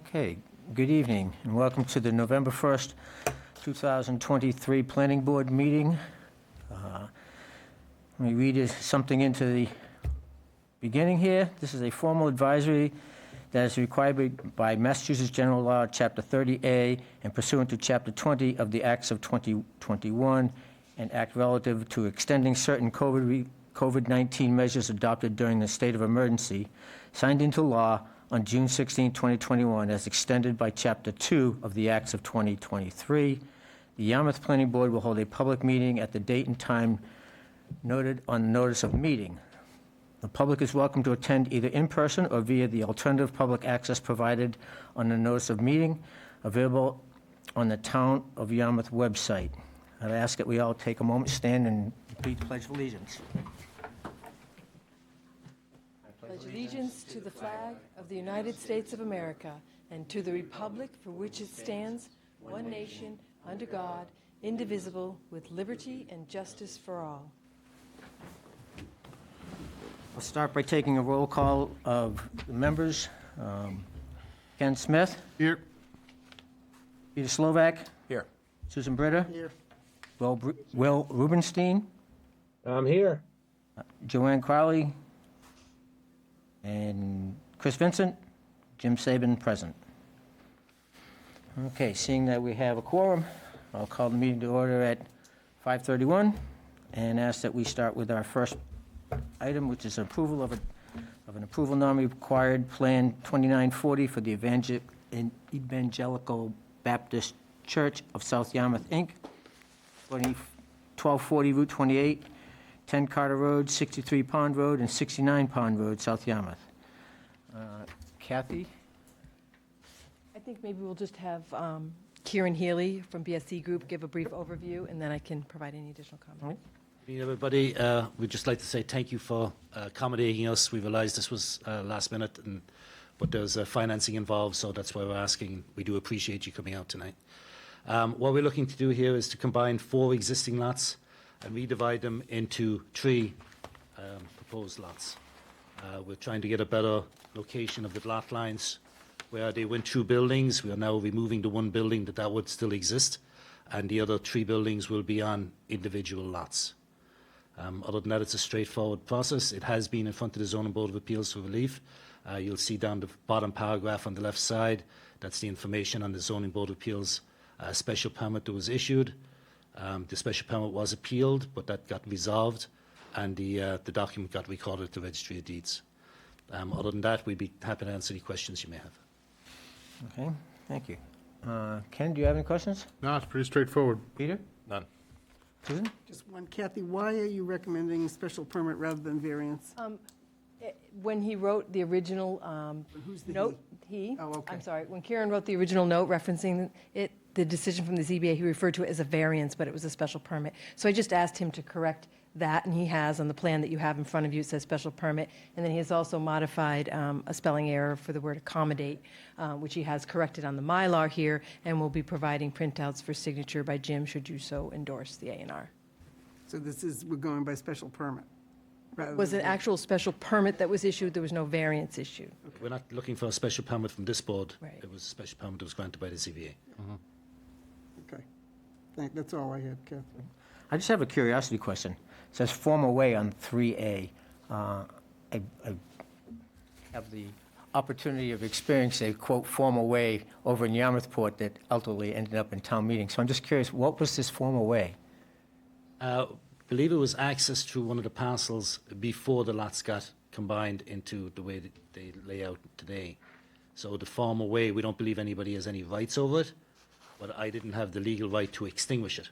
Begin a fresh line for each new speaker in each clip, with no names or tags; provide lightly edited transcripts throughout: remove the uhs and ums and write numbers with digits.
Okay, good evening, and welcome to the November 1st, 2023 Planning Board meeting. Let me read something into the beginning here. This is a formal advisory that is required by Massachusetts General Law, Chapter 30A, and pursuant to Chapter 20 of the Acts of 2021, and act relative to extending certain COVID-19 measures adopted during the state of emergency, signed into law on June 16, 2021, as extended by Chapter 2 of the Acts of 2023. The Yarmouth Planning Board will hold a public meeting at the date and time noted on the notice of meeting. The public is welcome to attend either in person or via the alternative public access provided on the notice of meeting, available on the Town of Yarmouth website. I'd ask that we all take a moment, stand, and repeat the Pledge of Allegiance.
Pledge allegiance to the flag of the United States of America and to the republic for which it stands, one nation, under God, indivisible, with liberty and justice for all.
We'll start by taking a roll call of the members. Ken Smith.
Here.
Peter Slovak.
Here.
Susan Britta.
Here.
Will Rubenstein.
I'm here.
Joanne Crowley. And Chris Vincent. Jim Saban present. Okay, seeing that we have a quorum, I'll call the meeting to order at 5:31 and ask that we start with our first item, which is approval of an approval non-required plan 2940 for the Evangelical Baptist Church of South Yarmouth, Inc., 1240 Route 28, 10 Carter Road, 63 Pond Road, and 69 Pond Road, South Yarmouth. Kathy?
I think maybe we'll just have Kieran Healy from BSC Group give a brief overview, and then I can provide any additional comments.
Good evening, everybody. We'd just like to say thank you for accommodating us. We realised this was last minute, but there's financing involved, so that's why we're asking. We do appreciate you coming out tonight. What we're looking to do here is to combine 4 existing lots and redivide them into 3 proposed lots. We're trying to get a better location of the lot lines where they went through buildings. We are now removing the one building that would still exist, and the other 3 buildings will be on individual lots. Other than that, it's a straightforward process. It has been in front of the Zoning Board of Appeals for relief. You'll see down the bottom paragraph on the left side, that's the information on the Zoning Board of Appeals special permit that was issued. The special permit was appealed, but that got resolved, and the document got recorded at the Registry of Deeds. Other than that, we'd be happy to answer any questions you may have.
Okay, thank you. Ken, do you have any questions?
No, it's pretty straightforward.
Peter?
None.
Susan?
Just one, Kathy, why are you recommending special permit rather than variance?
When he wrote the original
Who's the
note, I'm sorry, when Kieran wrote the original note referencing it, the decision from the ZBA, he referred to it as a variance, but it was a special permit. So I just asked him to correct that, and he has on the plan that you have in front of you. It says special permit, and then he has also modified a spelling error for the word accommodate, which he has corrected on the Mylar here, and will be providing printouts for signature by Jim should you so endorse the A&R.
So we're going by special permit? rather
Was
than-
an actual special permit that was issued, there was no variance issued.
We're not looking for a special permit from this board.
Right.
It was a special permit that was granted by the ZBA.
Okay. That's all I had, Kathy.
I just have a curiosity question. It says former way on 3A. I have the opportunity of experiencing a, quote, former way over in Yarmouthport that ultimately ended up in town meeting. So I'm just curious, what was this former way?
Believe it was access through one of the parcels before the lots got combined into the way that they lay out today. So the former way, we don't believe anybody has any rights over it, but I didn't have the legal right to extinguish it.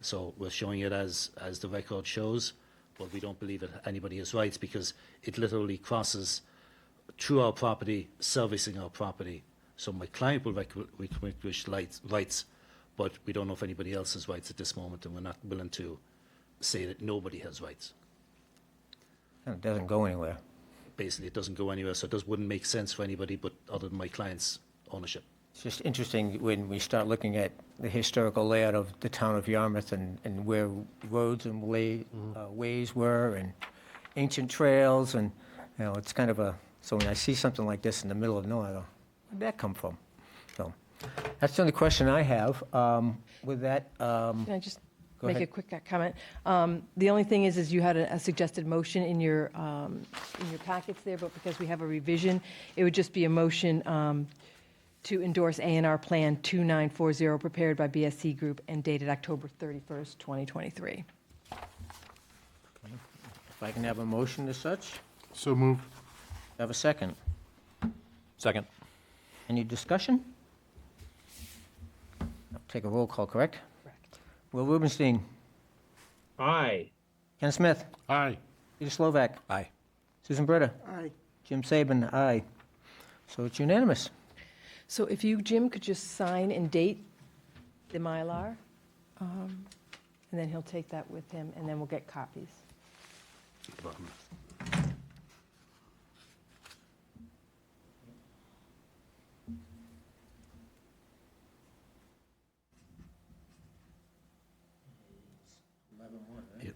So we're showing it as the record shows, but we don't believe that anybody has rights because it literally crosses through our property, servicing our property. So my client will relinquish rights, but we don't know if anybody else has rights at this moment, and we're not willing to say that nobody has rights.
It doesn't go anywhere.
Basically, it doesn't go anywhere, so it wouldn't make sense for anybody but other than my client's ownership.
It's just interesting when we start looking at the historical layout of the town of Yarmouth and where roads and ways were and ancient trails, and, you know, it's kind of a, so when I see something like this in the middle of nowhere, I go, Where'd that come from? So, that's the only question I have. With that,
Can I just
Go
make a
ahead.
quick comment? The only thing is you had a suggested motion in your packets there, but because we have a revision, it would just be a motion to endorse A&R Plan 2940, prepared by BSC Group and dated October 31st, 2023.
if I can have a motion as such,
So moved.
have a second.
Second.
Any discussion? I'll take a roll call, correct?
Correct.
Will Rubenstein,
Aye.
Ken Smith,
Aye.
Peter Slovak,
Aye.
Susan Britta,
Aye.
Jim Saban, aye. So it's unanimous.
So if you, Jim, could just sign and date the Mylar, and then he'll take that with him, and then we'll get copies.
Yeah,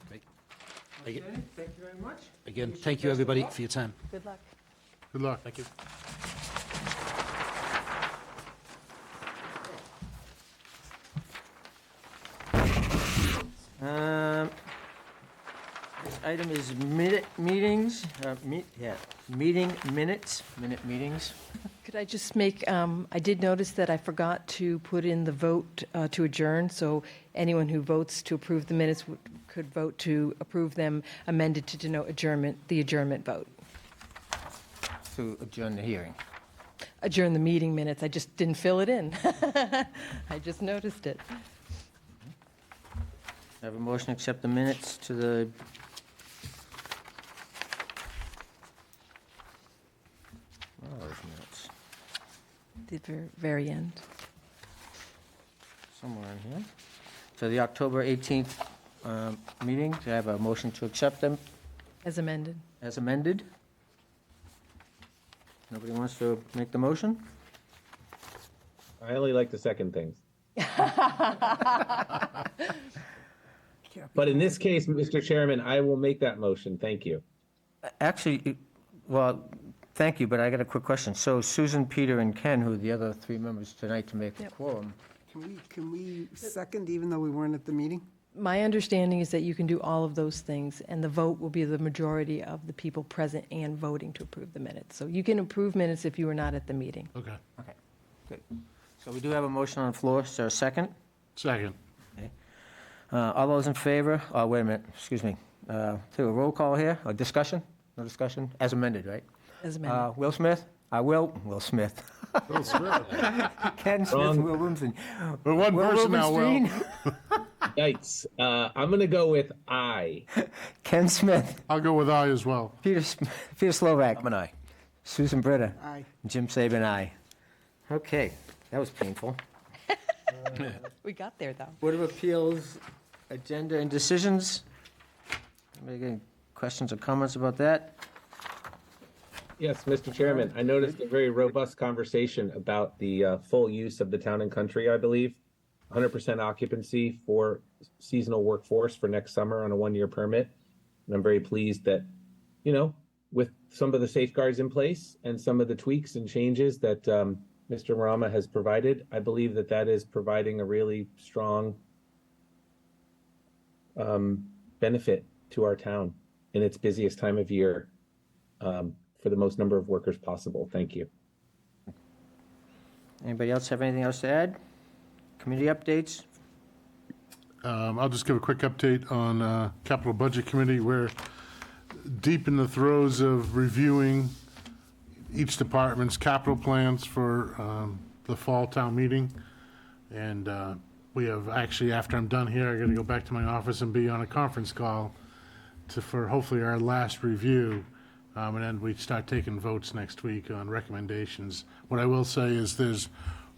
Great. Again-
Thank you very much.
Again, thank you, everybody, for your time.
Good luck.
Good luck. Thank you.
This item is meetings, meeting minutes, meetings.
Could I just make, I did notice that I forgot to put in the vote to adjourn, so anyone who votes to approve the minutes could vote to approve them amended to denote adjournment, the adjournment vote.
To adjourn the hearing.
Adjourn the meeting minutes, I just didn't fill it in. I just noticed it.
Have a motion to accept the minutes to the... Where are those minutes?
The very end.
Somewhere in here. So the October 18th meeting, do I have a motion to accept them
As amended.
as amended? Nobody wants to make the motion?
I only like the second things. But in this case, Mr. Chairman, I will make that motion. Thank you.
Actually, well, thank you, but I got a quick question. So Susan, Peter, and Ken, who are the other three members tonight to make a
Yep.
quorum,
Can we second even though we weren't at the meeting?
My understanding is that you can do all of those things, and the vote will be the majority of the people present and voting to approve the minutes. So you can approve minutes if you were not at the meeting.
Okay.
okay, good. So we do have a motion on the floor. Is there a second?
Second.
All those in favor? Oh, wait a minute, excuse me. Do a roll call here, or discussion? No discussion? As amended, right?
As amended.
Will Smith? Will Smith. Ken Smith,
Wrong.
Will Williamson.
We're one
Will
person now, Will.
Rubenstein?
Yikes. I'm going to go with aye.
Ken Smith,
I'll go with aye as well.
Peter Slovak,
I'm an aye.
Susan Britta,
Aye.
Jim Saban, aye. Okay, that was painful.
We got there, though.
Board of Appeals, agenda and decisions. Anybody got any questions or comments about that?
Yes, Mr. Chairman, I noticed a very robust conversation about the full use of the town and country, I believe. 100% occupancy for seasonal workforce for next summer on a one-year permit. And I'm very pleased that, with some of the safeguards in place and some of the tweaks and changes that Mr. Marama has provided, I believe that that is providing a really strong benefit to our town in its busiest time of year for the most number of workers possible. Thank you.
Anybody else have anything else to add? Community updates?
I'll just give a quick update on Capital Budget Committee. We're deep in the throes of reviewing each department's capital plans for the fall town meeting. And we have actually, after I'm done here, I got to go back to my office and be on a conference call for hopefully our last review. And then we start taking votes next week on recommendations. What I will say is there's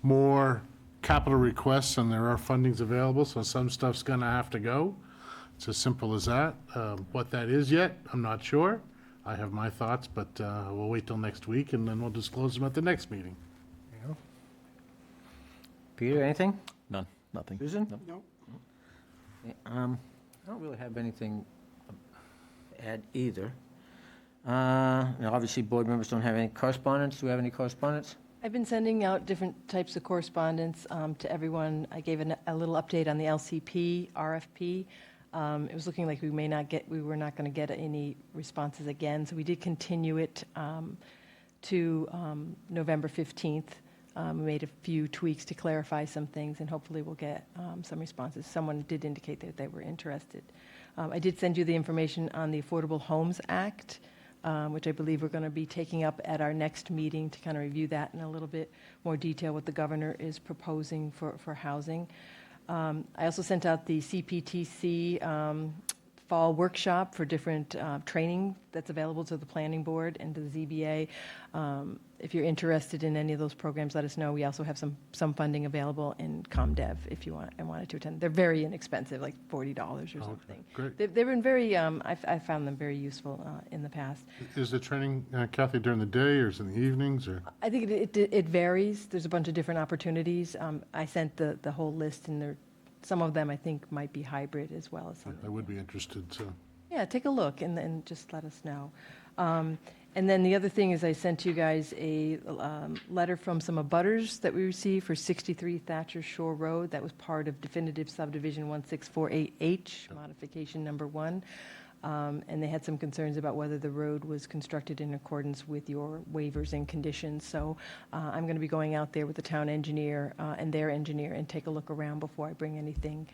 more capital requests and there are fundings available, so some stuff's gonna have to go. It's as simple as that. What that is yet, I'm not sure. I have my thoughts, but we'll wait till next week and then we'll disclose them at the next meeting.
Peter, anything?
None, nothing.
Susan?
Nope.
No.
I don't really have anything add either. Now, obviously, board members don't have any correspondence. Do we have any correspondence?
I've been sending out different types of correspondence to everyone. I gave a little update on the LCP, RFP. It was looking like we were not going to get any responses again, so we did continue it to November 15th. We made a few tweaks to clarify some things, and hopefully we'll get some responses. Someone did indicate that they were interested. I did send you the information on the Affordable Homes Act, which I believe we're going to be taking up at our next meeting to kind of review that in a little bit more detail, what the governor is proposing for housing. I also sent out the CPTC fall workshop for different training that's available to the planning board and to the ZBA. If you're interested in any of those programs, let us know. We also have some funding available in ComDev if you wanted to attend. They're very inexpensive, like $40 or something.
Great.
They've been very, I've found them very useful in the past.
Is the training, Kathy, during the day or is it in the evenings or?
I think it varies. There's a bunch of different opportunities. I sent the whole list, and some of them I think might be hybrid as well as some.
I would be interested, so.
Yeah, take a look and just let us know. And then the other thing is I sent you guys a letter from some abutters that we received for 63 Thatcher Shore Road. That was part of definitive subdivision 1648H, modification number 1. And they had some concerns about whether the road was constructed in accordance with your waivers and conditions. So I'm going to be going out there with the town engineer and their engineer and take a look around before I bring anything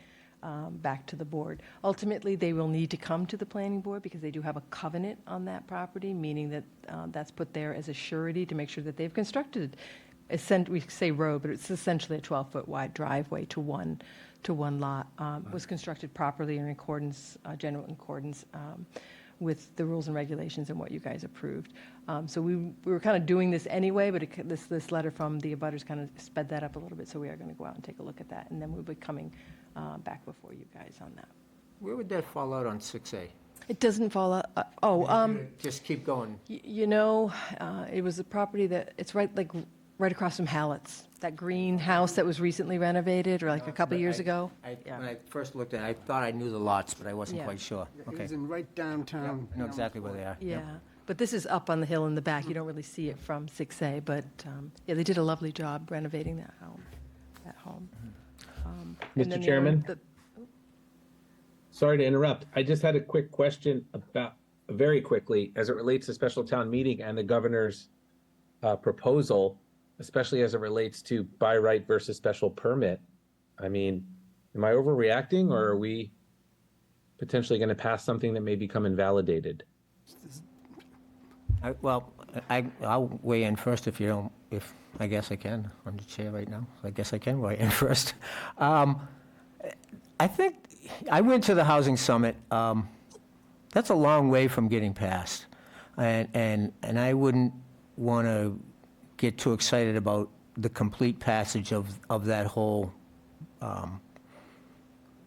back to the board. Ultimately, they will need to come to the planning board because they do have a covenant on that property, meaning that that's put there as a surety to make sure that they've constructed, we say road, but it's essentially a 12-foot wide driveway to one lot, was constructed properly in accordance, general accordance with the rules and regulations and what you guys approved. So we were kind of doing this anyway, but this letter from the abutters kind of sped that up a little bit, so we are going to go out and take a look at that, and then we'll be coming back before you guys on that.
Where would that fall out on 6A?
It doesn't fall out,
Just keep going.
it was a property it's right across from Hallett's, that green house that was recently renovated, or like a couple years ago. Yeah.
When I first looked at it, I thought I knew the lots, but I wasn't
Yeah.
quite sure.
It
Okay.
was in right downtown.
I know exactly where they are.
Yeah, but this is up on the hill in the back. You don't really see it from 6A, but yeah, they did a lovely job renovating that home. And then
Mr.
the
Chairman?
other-
Sorry to interrupt. I just had a quick question very quickly, as it relates to special town meeting and the governor's proposal, especially as it relates to by right versus special permit. I mean, am I overreacting, or are we potentially going to pass something that may become invalidated?
I'll weigh in first if you don't, I guess I can. I'm the chair right now, so I guess I can weigh in first. I think, I went to the Housing Summit. That's a long way from getting passed. And I wouldn't want to get too excited about the complete passage of that whole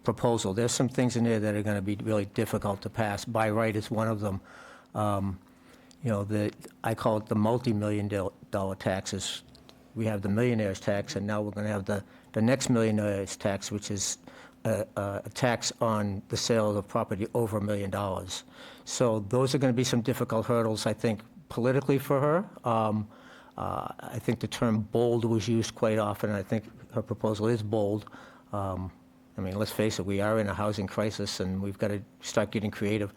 proposal. There's some things in there that are going to be really difficult to pass. By right is one of them. I call it the multi-million dollar taxes. We have the millionaire's tax, and now we're going to have the next millionaire's tax, which is a tax on the sale of property over $1 million. So those are going to be some difficult hurdles, I think, politically for her. I think the term bold was used quite often. I think her proposal is bold. Let's face it, we are in a housing crisis, and we've got to start getting creative.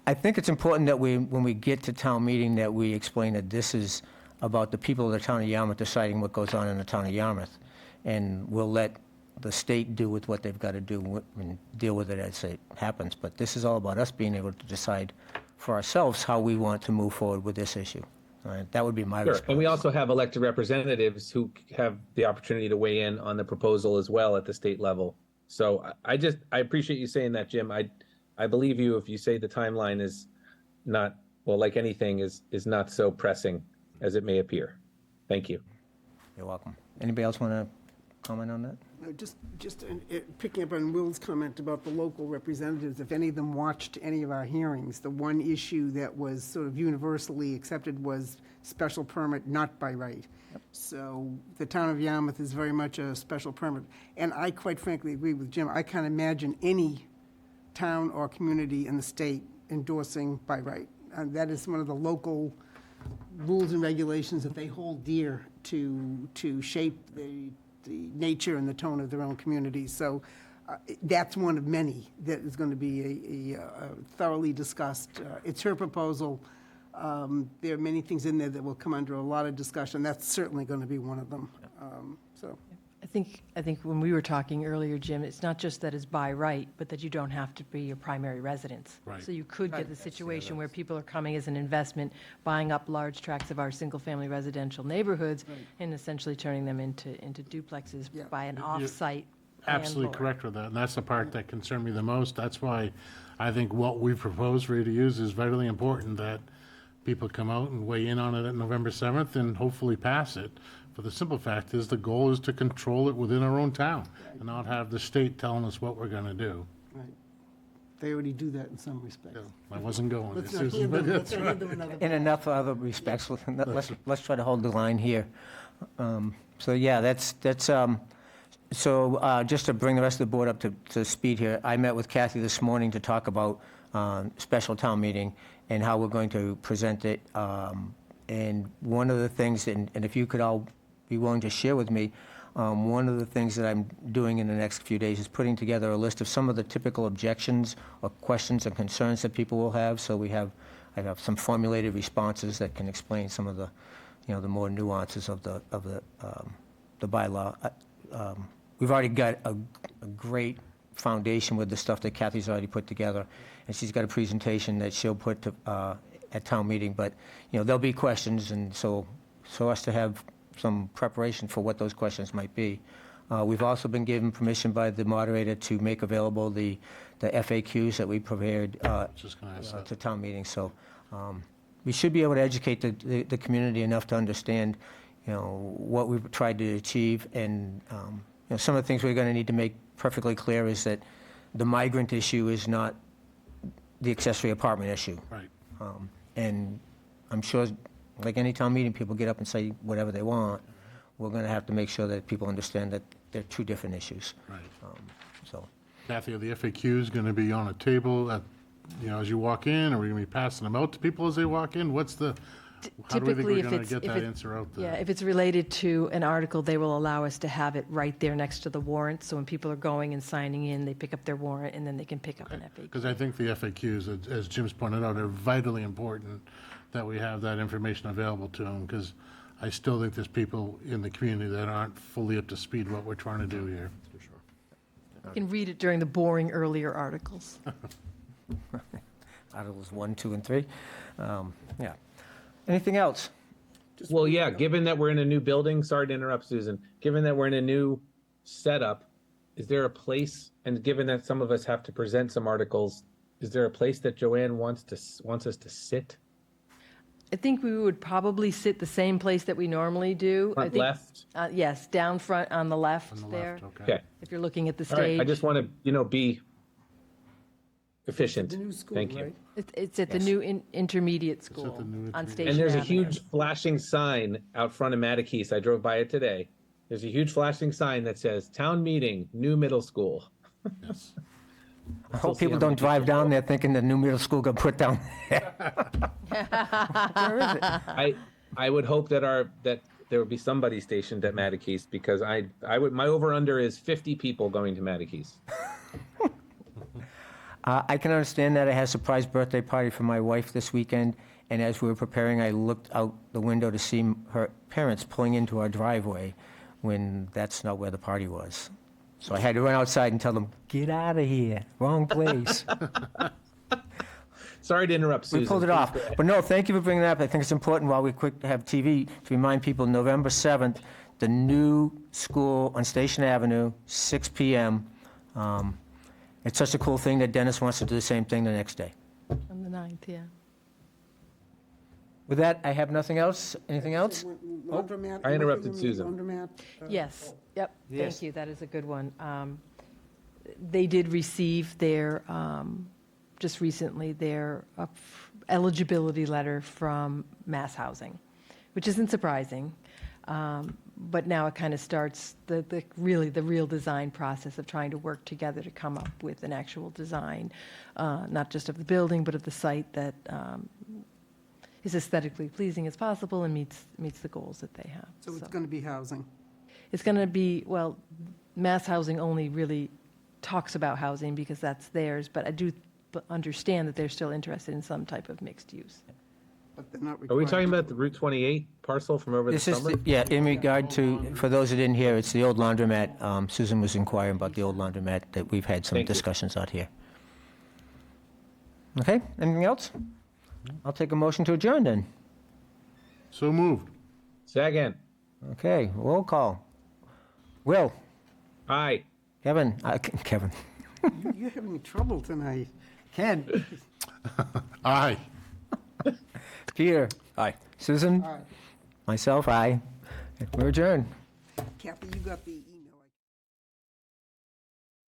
I think it's important that when we get to town meeting, that we explain that this is about the people of the town of Yarmouth deciding what goes on in the town of Yarmouth. And we'll let the state do with what they've got to do and deal with it as it happens. But this is all about us being able to decide for ourselves how we want to move forward with this issue. All right, that would be my
Sure.
response.
And we also have elected representatives who have the opportunity to weigh in on the proposal as well at the state level. So I appreciate you saying that, Jim. I believe you if you say the timeline is not, well, like anything, is not so pressing as it may appear. Thank you.
You're welcome. Anybody else want to comment on that?
No, just picking up on Will's comment about the local representatives, if any of them watched any of our hearings, the one issue that was sort of universally accepted was special permit, not by right. So the town of Yarmouth is very much a special permit. And I quite frankly agree with Jim. I can't imagine any town or community in the state endorsing by right. And that is one of the local rules and regulations that they hold dear to shape the nature and the tone of their own community. So that's one of many that is going to be a thoroughly discussed. It's her proposal. There are many things in there that will come under a lot of discussion. That's certainly going to be one of them. So.
I think when we were talking earlier, Jim, it's not just that it's by right, but that you don't have to be your primary residence.
Right.
So you could get the situation where people are coming as an investment, buying up large tracts of our single-family residential neighborhoods and essentially turning them into duplexes
Yeah.
by an
You're
off-site
Absolutely
landlord.
correct with that, and that's the part that concerned me the most. That's why I think what we propose for you to use is vitally important, that people come out and weigh in on it at November 7th and hopefully pass it. For the simple fact is, the goal is to control it within our own town and not have the state telling us what we're gonna do.
Right. They already do that in some respects.
I wasn't going there,
Let's not
Susan,
hand
but
them,
that's
let's not
right.
hand them another.
In enough other respects, let's try to hold the line here. So, yeah, just to bring the rest of the board up to speed here, I met with Kathy this morning to talk about special town meeting and how we're going to present it. And one of the things, and if you could all be willing to share with me, one of the things that I'm doing in the next few days is putting together a list of some of the typical objections or questions and concerns that people will have. So I have some formulated responses that can explain some of the, the more nuances of the bylaw. We've already got a great foundation with the stuff that Kathy's already put together, and she's got a presentation that she'll put at town meeting. But there'll be questions, and so us to have some preparation for what those questions might be. We've also been given permission by the moderator to make available the FAQs that we prepared
Just gonna ask that.
to town meeting. So we should be able to educate the community enough to understand, what we've tried to achieve. And some of the things we're going to need to make perfectly clear is that the migrant issue is not the accessory apartment issue.
Right.
And I'm sure, like any town meeting, people get up and say whatever they want. We're going to have to make sure that people understand that they're two different issues.
Right.
So,
Kathy, are the FAQs gonna be on a table at, as you walk in? Are we gonna be passing them out to people as they walk in? How do we think
Typically,
we're
if
gonna
it's-
get
if
that
it-
answer out
Yeah,
there?
if it's related to an article, they will allow us to have it right there next to the warrant. So when people are going and signing in, they pick up their warrant, and then they can pick up an FAQ.
Because I think the FAQs, as Jim's pointed out, are vitally important that we have that information available to them, because I still think there's people in the community that aren't fully up to speed what we're trying to do here.
You can read it during the boring earlier articles.
Articles 1, 2, and 3. Yeah. Anything else?
Well, yeah, given that we're in a new building, sorry to interrupt, Susan, given that we're in a new setup, is there a place, and given that some of us have to present some articles, is there a place that Joanne wants us to sit?
I think we would probably sit the same place that we normally do. I
Front
think-
left?
Yes, down front on the left
On the
there,
left, okay.
Okay,
if you're looking at the
all right, I
stage.
just want to, be efficient.
The new school,
Thank you.
right?
It's at the new intermediate school
the new
on
intermediate-
Station
And there's a
Avenue.
huge flashing sign out front of Mattakese. I drove by it today. There's a huge flashing sign that says "Town Meeting, New Middle School."
Yes.
I hope people don't drive down there thinking the new middle school got put down there. Where is it?
I would hope that there would be somebody stationed at Mattakese, because I would, my over under is 50 people going to Mattakese.
I can understand that. I had a surprise birthday party for my wife this weekend, and as we were preparing, I looked out the window to see her parents pulling into our driveway when that's not where the party was. So I had to run outside and tell them, get out of here, wrong place.
Sorry to interrupt, Susan.
We pulled it off. But no, thank you for bringing that up. I think it's important while we quick to have TV to remind people, November 7th, the new school on Station Avenue, 6 PM. It's such a cool thing that Dennis wants to do the same thing the next day.
On the 9th, yeah.
With that, I have nothing else. Anything else?
Laundromat.
I interrupted
anything in the
Susan.
Laundromat.
Yes, yep,
Yes.
thank you, that is a good one. They did receive their, just recently, their eligibility letter from Mass Housing, which isn't surprising. But now it kind of starts the real design process of trying to work together to come up with an actual design, not just of the building, but of the site that is aesthetically pleasing as possible and meets the goals that they have.
So it's going to be housing.
It's going to be, well, mass housing only really talks about housing because that's theirs, but I do understand that they're still interested in some type of mixed use.
But they're not
Are we
required.
talking about the Route 28 parcel from over the
This is,
summer?
yeah, in regard to, for those who didn't hear, it's the old laundromat. Susan was inquiring about the old laundromat that we've had some
Thank you.
discussions out here. Okay, anything else? I'll take a motion to adjourn then.
So moved.
Second.
Okay, roll call. Will,
Aye.
Kevin, Kevin,
You're having trouble tonight.
Ken,
Aye.
Peter,
Aye.
Susan,
All right.
myself, aye. We're adjourned.
Kathy, you got the email.